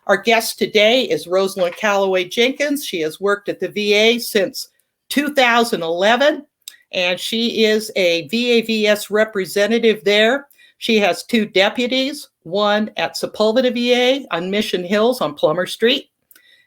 Our guest today is Rosalind Jenkins. She has worked at the VA since 2011, and she is a VAVS representative there. She has two deputies, one at Sepulveda VA on Mission Hills on Plummer Street,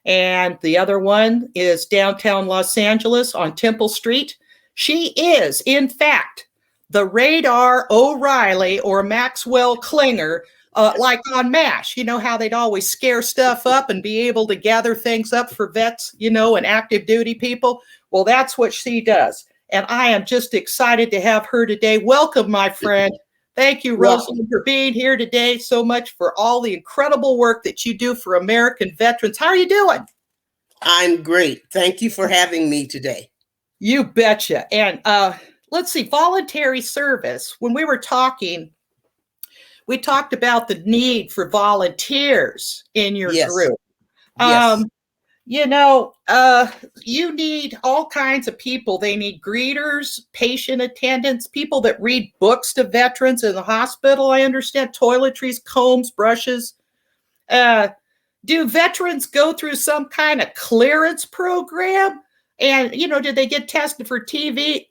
and the other one is downtown Los Angeles on Temple Street. She is, in fact, the Radar O'Reilly or Maxwell Klinger, like on MASH. You know how they'd always scare stuff up and be able to gather things up for vets, and active duty people? Well, that's what she does. And I am just excited to have her today. Welcome, my friend. Thank you, Rosalind, for being here today so much, for all the incredible work that you do for American veterans. How are you doing? I'm great. Thank you for having me today. You betcha. And let's see, voluntary service. When we were talking, we talked about the need for volunteers in your group. Yes. You need all kinds of people. They need greeters, patient attendants, people that read books to veterans in the hospital. I understand toiletries, combs, brushes. Do veterans go through some kind of clearance program? And, did they get tested for TB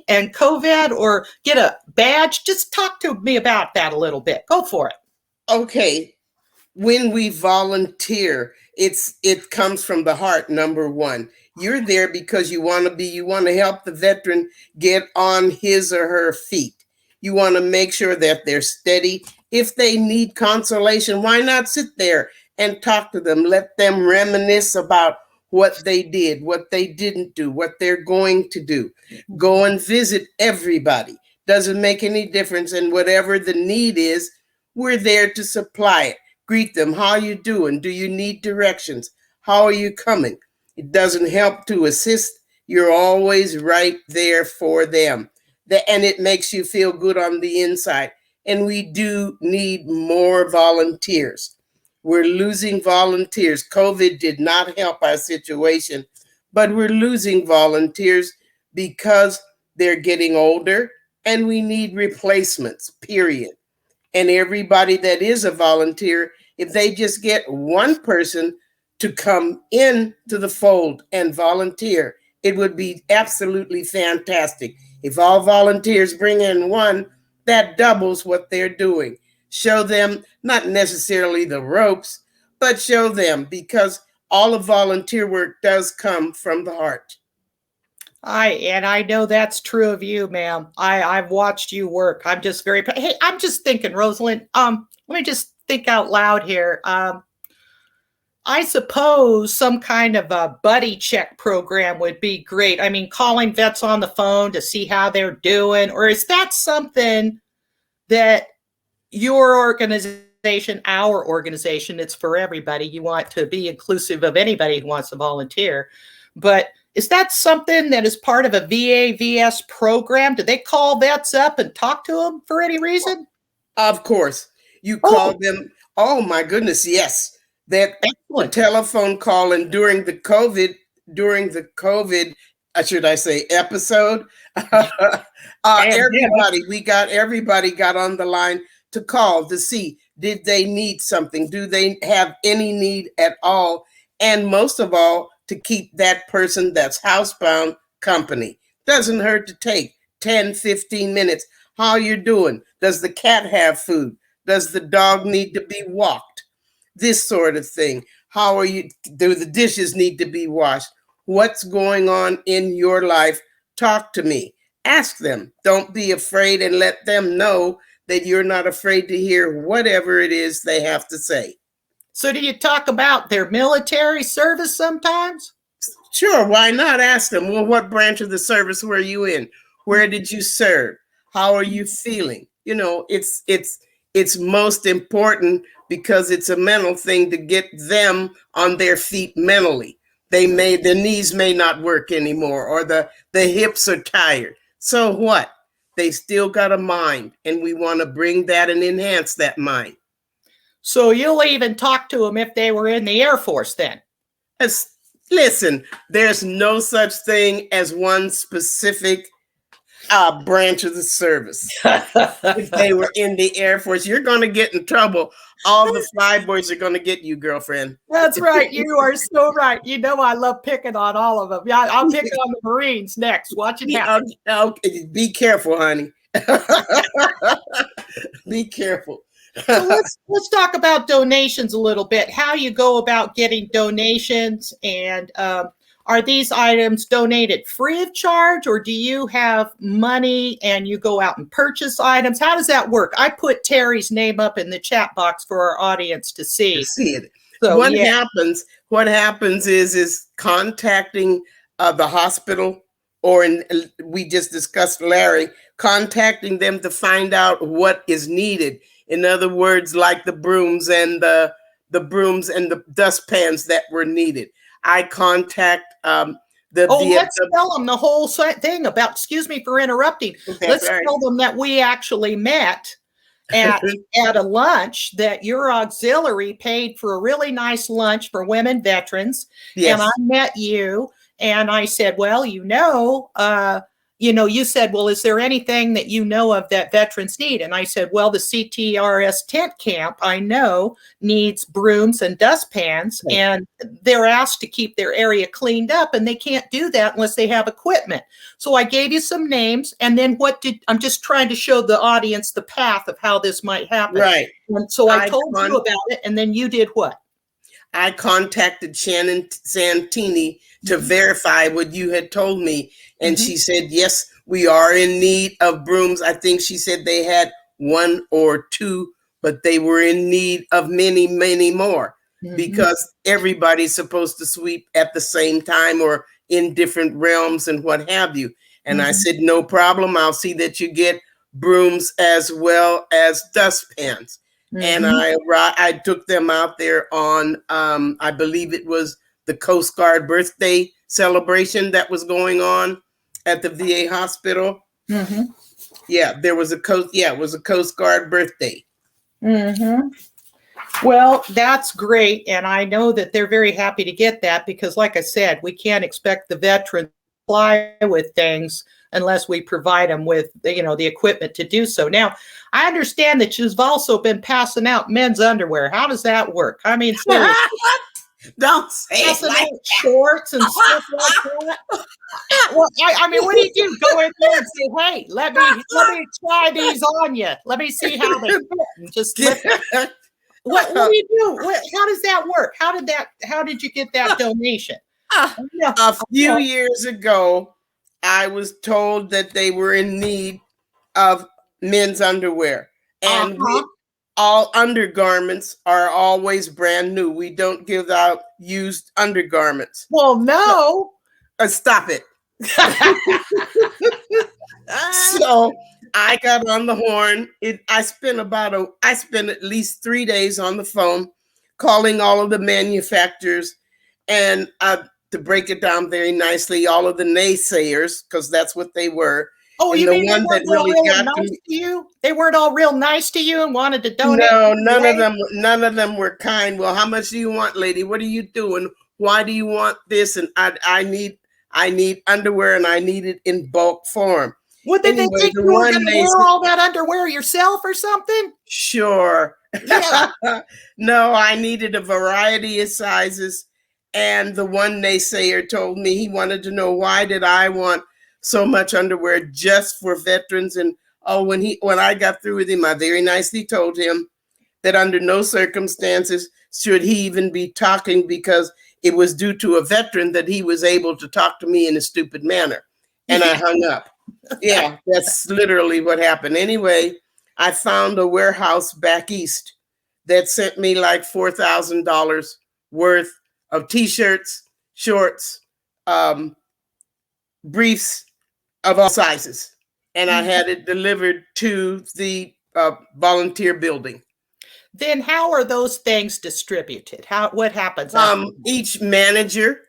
and COVID or get a badge? Just talk to me about that a little bit. Go for it. Okay. When we volunteer, it comes from the heart, number one. You're there because you want to help the veteran get on his or her feet. You want to make sure that they're steady. If they need consolation, why not sit there and talk to them? Let them reminisce about what they did, what they didn't do, what they're going to do. Go and visit everybody. Doesn't make any difference. And whatever the need is, we're there to supply it. Greet them. How are you doing? Do you need directions? How are you coming? It doesn't help to assist. You're always right there for them. And it makes you feel good on the inside. And we do need more volunteers. We're losing volunteers. COVID did not help our situation, but we're losing volunteers because they're getting older and we need replacements, period. And everybody that is a volunteer, if they just get one person to come in to the fold and volunteer, it would be absolutely fantastic. If all volunteers bring in one, that doubles what they're doing. Show them not necessarily the ropes, but show them, because all of volunteer work does come from the heart. I know that's true of you, ma'am. I've watched you work. I'm just hey, I'm just thinking, Rosalind, let me just think out loud here. I suppose some kind of a buddy check program would be great. I mean, calling vets on the phone to see how they're doing, or is that something that your organization, our organization, it's for everybody. You want to be inclusive of anybody who wants to volunteer. But is that something that is part of a VAVS program? Do they call vets up and talk to them for any reason? Of course. You call them. Oh, my goodness. Yes. That telephone call. And during the COVID, should I say, episode, everybody got on the line to call to see, did they need something? Do they have any need at all? And most of all, to keep that person that's housebound company. Doesn't hurt to take 10, 15 minutes. How you doing? Does the cat have food? Does the dog need to be walked? This sort of thing. How are you? Do the dishes need to be washed? What's going on in your life? Talk to me. Ask them. Don't be afraid, and let them know that you're not afraid to hear whatever it is they have to say. So do you talk about their military service sometimes? Sure, why not? Ask them, well, what branch of the service were you in? Where did you serve? How are you feeling? It's most important because it's a mental thing to get them on their feet mentally. Their knees may not work anymore, or the hips are tired. So what? They still got a mind, and we want to bring that and enhance that mind. So you'll even talk to them if they were in the Air Force then? Listen, there's no such thing as one specific branch of the service. If they were in the Air Force, you're going to get in trouble. All the fly boys are going to get you, girlfriend. That's right. You are so right. You know, I love picking on all of them. Yeah, I'll pick on the Marines next. Watch it happen. Okay, be careful, honey. Be careful. So let's talk about donations a little bit. How you go about getting donations, and are these items donated free of charge, or do you have money and you go out and purchase items? How does that work? I put Terry's name up in the chat box for our audience to see. it. So what happens is contacting the hospital, or we just discussed Larry, contacting them to find out what is needed. In other words, like the brooms and the dustpans that were needed. I contact let's tell them the whole thing about, excuse me for interrupting. Okay, let's tell them that we actually met at a lunch, that your auxiliary paid for a really nice lunch for women veterans. Yes. And I met you and I said, well, you said, well, is there anything that you know of that veterans need? And I said, well, the CTRS tent camp, I know, needs brooms and dustpans, and they're asked to keep their area cleaned up, and they can't do that unless they have equipment. So I gave you some names, and then I'm just trying to show the audience the path of how this might happen. Right. And so I told you about it, and then you did what? I contacted Shannon Santini to verify what you had told me. And she said, yes, we are in need of brooms. I think she said they had 1 or 2, but they were in need of many, many more, because everybody's supposed to sweep at the same time or in different realms and what have you. And I said, no problem. I'll see that you get brooms as well as dustpans. And I took them out there on, I believe it was the Coast Guard birthday celebration that was going on at the VA hospital. Yeah, there was it was a Coast Guard birthday. Well, that's great. And I know that they're very happy to get that, because like I said, we can't expect the veterans to fly with things unless we provide them with, the equipment to do so. Now, I understand that you've also been passing out men's underwear. How does that work? I mean, seriously. Don't say passing like out shorts and stuff like that. Well, I mean, what do you do? Go in there and say, hey, let me try these on you. Let me see how they fit. And just lift it. What do you do? How does that work? How did you get that donation? A few years ago, I was told that they were in need of men's underwear, and all undergarments are always brand new. We don't give out used undergarments. Well, no. Stop it. So I got on the horn. I spent at least 3 days on the phone calling all of the manufacturers, and to break it down very nicely, all of the naysayers, because that's what they were. Oh, and you mean one they weren't all real nice to you? They weren't all real nice to you and wanted to donate? No, none of them were kind. Well, how much do you want, lady? What are you doing? Why do you want this? And I need underwear, and I need it in bulk form. What did they think you were going to wear all that underwear yourself or something? Sure. Yeah. No, I needed a variety of sizes. And the one naysayer told me he wanted to know, why did I want so much underwear just for veterans? And when I got through with him, I very nicely told him that under no circumstances should he even be talking, because it was due to a veteran that he was able to talk to me in a stupid manner. And I hung up. Yeah, that's literally what happened. Anyway, I found a warehouse back east that sent me like $4,000 worth of t-shirts, shorts, briefs of all sizes. And I had it delivered to the volunteer building. Then how are those things distributed? What happens? Each manager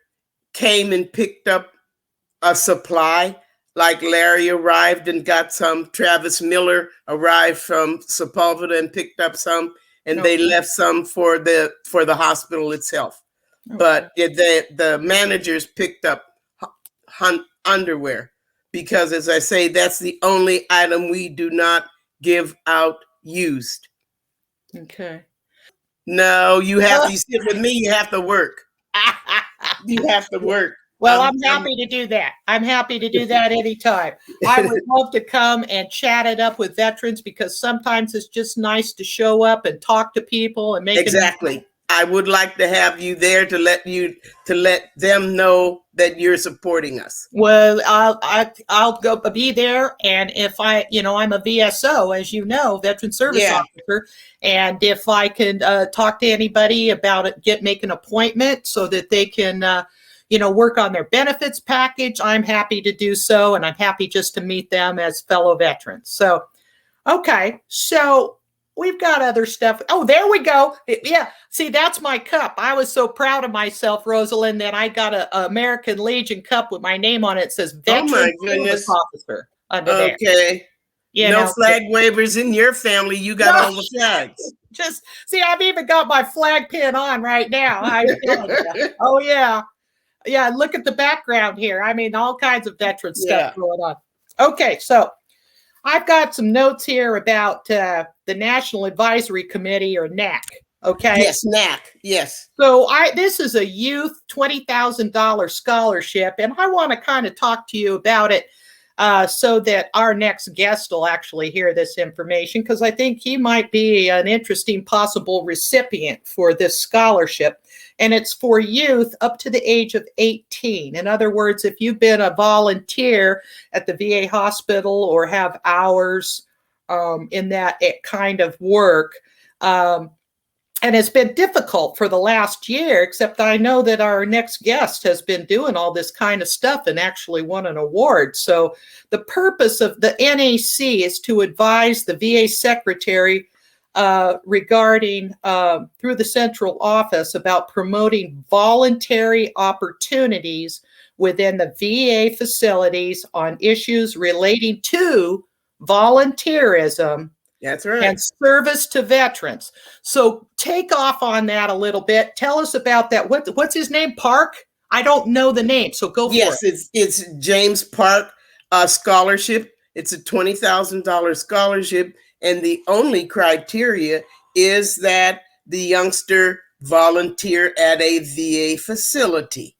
came and picked up a supply. Like Larry arrived and got some. Travis Miller arrived from Sepulveda and picked up some, and they left some for the hospital itself. Okay. But the managers picked up underwear, because, as I say, that's the only item we do not give out used. Okay. No, you sit with me, you have to work. You have to work. Well, I'm happy to do that. I'm happy to do that anytime. I would love to come and chat it up with veterans, because sometimes it's just nice to show up and talk to people and make exactly. I would like to have you there to let them know that you're supporting us. Well, I'll go be there, and if I'm a VSO, as you know, veteran service officer, and if I can talk to anybody about it, make an appointment so that they can work on their benefits package, I'm happy to do so, and I'm happy just to meet them as fellow veterans. So, okay, so we've got other stuff. Oh, there we go. Yeah, see, that's my cup. I was so proud of myself, Rosalind, that I got an American Legion cup with my name on it. It says Veteran Service Officer under there. Okay. No flag wavers in your family. You got all the flags. Just see, I've even got my flag pin on right now. Oh yeah. Yeah, look at the background here. I mean, all kinds of veteran stuff going on. Okay, so I've got some notes here about the National Advisory Committee, or NAC. Okay. Yes, NAC. Yes. So this is a youth $20,000 scholarship, and I want to kind of talk to you about it so that our next guest will actually hear this information, because I think he might be an interesting possible recipient for this scholarship. And it's for youth up to the age of 18. In other words, if you've been a volunteer at the VA hospital or have hours in that kind of work, and it's been difficult for the last year, except I know that our next guest has been doing all this kind of stuff and actually won an award. So the purpose of the NAC is to advise the VA secretary regarding through the central office about promoting voluntary opportunities within the VA facilities on issues relating to volunteerism. That's right. And service to veterans. So take off on that a little bit. Tell us about that. What's his name? Park? I don't know the name, so go for it. Yes, it's James Park scholarship. It's a $20,000 scholarship. And the only criteria is that the youngster volunteer at a VA facility.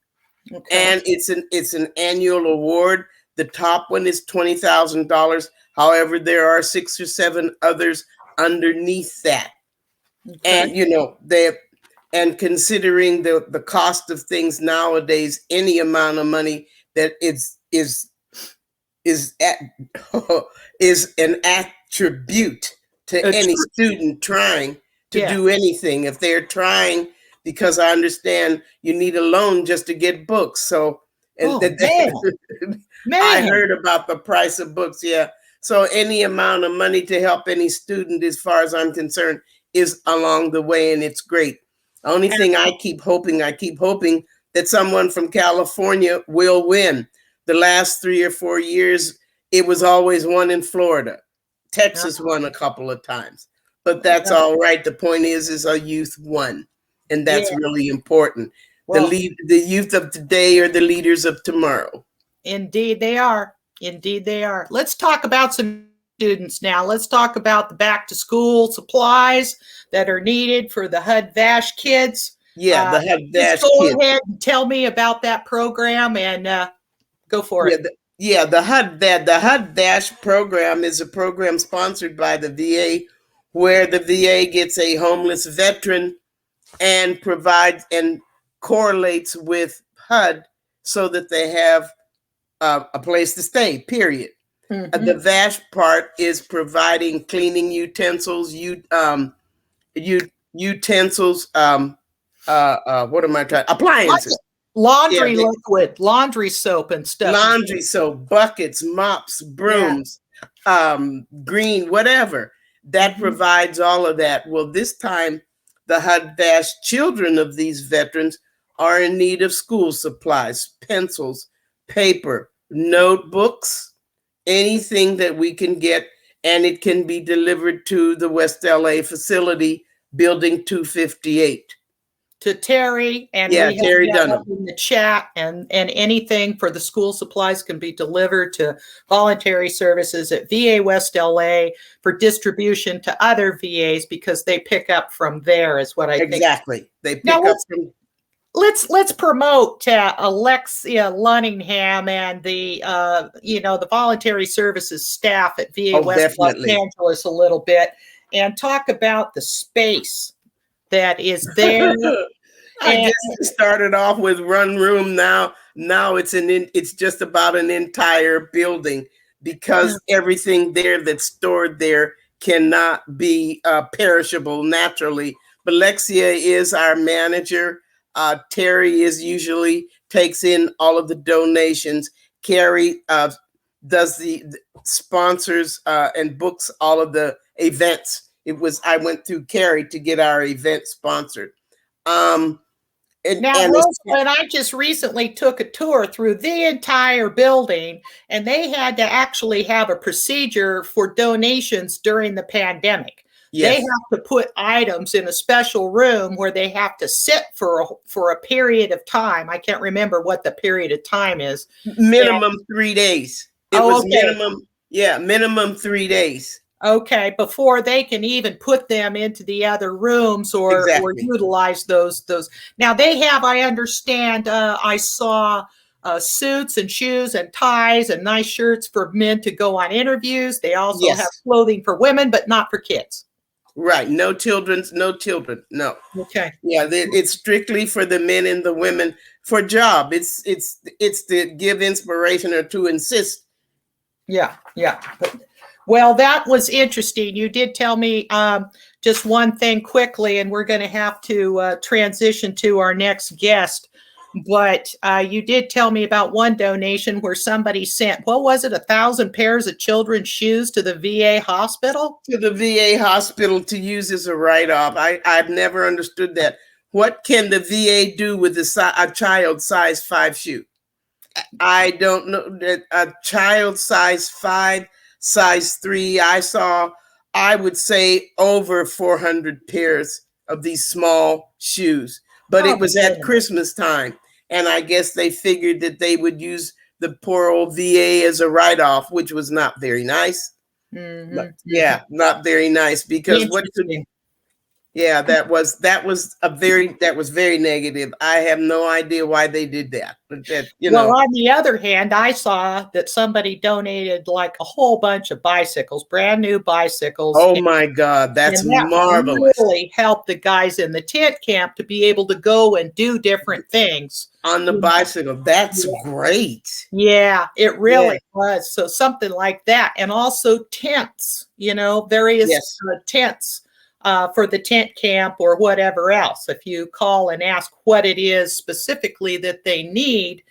Okay. And it's an annual award. The top one is $20,000. However, there are 6 or 7 others underneath that. Okay. And considering the cost of things nowadays, any amount of money that is an attribute to any student trying to do anything. If they're trying, because I understand you need a loan just to get books. So I heard about the price of books. Yeah. So any amount of money to help any student, as far as I'm concerned, is along the way, and it's great. The only thing I keep hoping that someone from California will win. The last 3 or 4 years, it was always one in Florida. Texas won a couple of times, but that's all right. The point is a youth won, and that's really important. Well, the youth of today are the leaders of tomorrow. Indeed, they are. Indeed, they are. Let's talk about some students now. Let's talk about the back to school supplies that are needed for the HUD-VASH kids. Yeah, the HUD-VASH kids. Go ahead and tell me about that program, and go for it. The HUD-VASH program is a program sponsored by the VA, where the VA gets a homeless veteran and provides and correlates with HUD so that they have a place to stay, period. Mm-hmm. The VASH part is providing cleaning utensils, appliances. Laundry liquid, laundry soap and stuff. Laundry soap, buckets, mops, brooms, green, whatever. That provides all of that. Well, this time, the HUD-VASH children of these veterans are in need of school supplies, pencils, paper, notebooks, anything that we can get, and it can be delivered to the West LA facility, building 258. to Terry, and Yeah, we have Terry that up Dunham. in the chat, and anything for the school supplies can be delivered to voluntary services at VA West LA for distribution to other VAs because they pick up from there is what I think. Exactly. They Now pick up from. let's promote Alexia Lunningham and the the voluntary services staff at VA Oh, West Los definitely. Angeles a little bit and talk about the space that is there. I And guess it started off with one room. Now it's just about an entire building because everything there that's stored there cannot be perishable naturally. But Lexia is our manager. Terry is usually takes in all of the donations. Carrie does the sponsors and books all of the events. I went through Carrie to get our event sponsored. now, Rosalind, I just recently took a tour through the entire building, and they had to actually have a procedure for donations during the pandemic. Yes. They have to put items in a special room where they have to sit for a period of time. I can't remember what the period of time is. Minimum 3 days. It was okay. minimum 3 days. Okay, before they can even put them into the other rooms or utilize those. Now they have, I understand, I saw suits and shoes and ties and nice shirts for men to go on interviews. They also have clothing for women, but not for kids. Right. No children. No. Okay. Yeah, it's strictly for the men and the women for job. It's to give inspiration or to insist. Yeah. Well, that was interesting. You did tell me just one thing quickly, and we're going to have to transition to our next guest. But you did tell me about one donation where somebody sent, what was it, 1,000 pairs of children's shoes to the VA hospital? To the VA hospital to use as a write-off. I've never understood that. What can the VA do with a child size 5 shoe? I don't know. That a child size 5, size 3, I would say over 400 pairs of these small shoes. But it was at Christmas time. And I guess they figured that they would use the poor old VA as a write-off, which was not very nice. Mm-hmm. Yeah, not very nice because that was very negative. I have no idea why they did that. But Well, on the other hand, I saw that somebody donated like a whole bunch of bicycles, brand new bicycles. Oh my God, that's marvelous. Really helped the guys in the tent camp to be able to go and do different things on the bicycle. That's great. Yeah, it really was. So something like that, and also tents. Various tents. For the tent camp or whatever else. If you call and ask what it is specifically that they need,